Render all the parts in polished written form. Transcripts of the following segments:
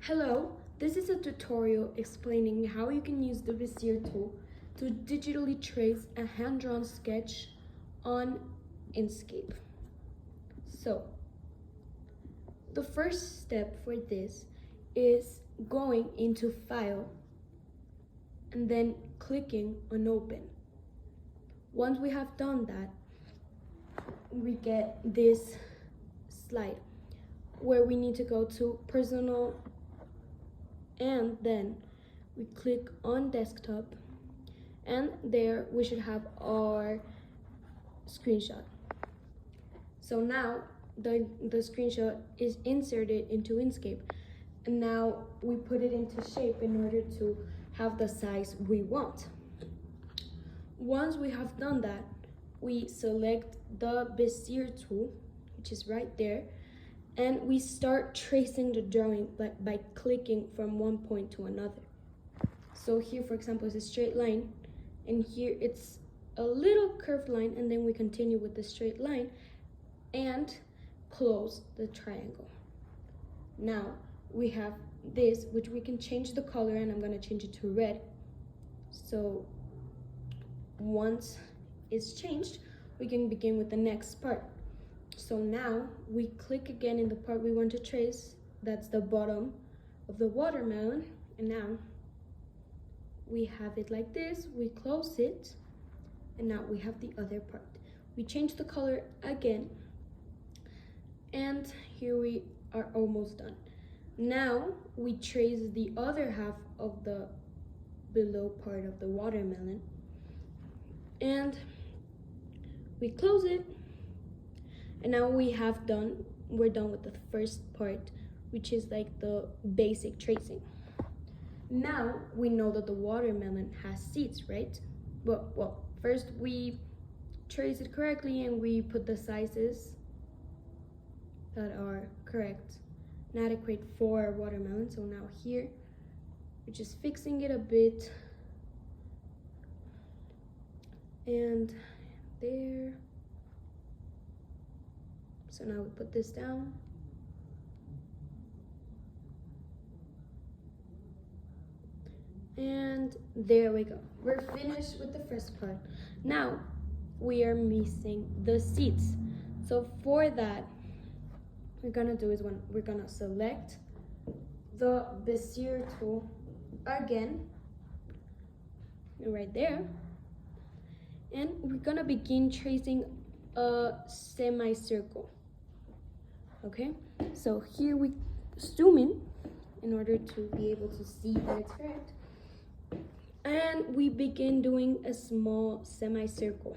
Hello, this is a tutorial explaining how you can use the bezier tool to digitally trace a hand-drawn sketch on Inkscape. So, the first step for this is going into File and then clicking on Open. Once we have done that, we get this slide where we need to go to Personal, and then we click on Desktop, and there we should have our screenshot. So now the screenshot is inserted into Inkscape, and now we put it into shape in order to have the size we want. Once we have done that, we select the bezier tool, which is right there, and we start tracing the drawing by clicking from one point to another. So here, for example, is a straight line, and here it's a little curved line, and then we continue with the straight line and close the triangle. Now we have this, which we can change the color, and I'm going to change it to red. So once it's changed, we can begin with the next part. So now we click again in the part we want to trace. That's the bottom of the watermelon, and now we have it like this. We close it, and now we have the other part. We change the color again, and here we are almost done. Now we trace the other half of the below part of the watermelon, and we close it. And now we're done with the first part, which is like the basic tracing. Now we know that the watermelon has seeds, right? Well, first we trace it correctly and we put the sizes that are correct and adequate for watermelon. So now here, we're just fixing it a bit, and there. So now we put this down. And there we go. We're finished with the first part. Now we are missing the seeds. So for that, we're gonna do is we're gonna select the bezier tool again, right there. And we're gonna begin tracing a semicircle. Okay, so here we zoom in order to be able to see that it's correct. And we begin doing a small semicircle.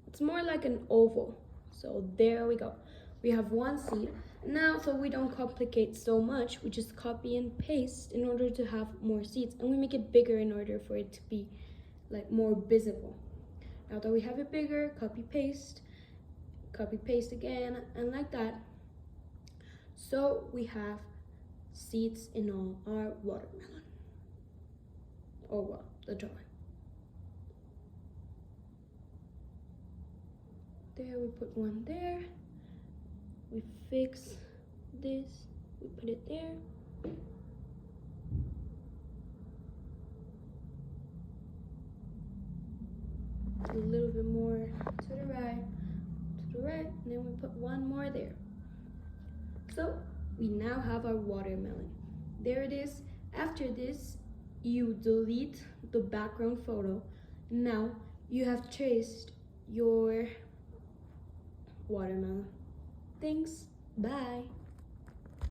It's more like an oval. So there we go. We have one seed. Now, so we don't complicate so much, we just copy and paste in order to have more seeds. And we make it bigger in order for it to be like more visible. Now that we have it bigger, copy paste again, and like that. So we have seeds in all our watermelon. Oh well, the drawing. There, we put one there. We fix this, we put it there. A little bit more to the right, and then we put one more there. So we now have our watermelon. There it is. After this, you delete the background photo. Now you have traced your watermelon. Thanks. Bye.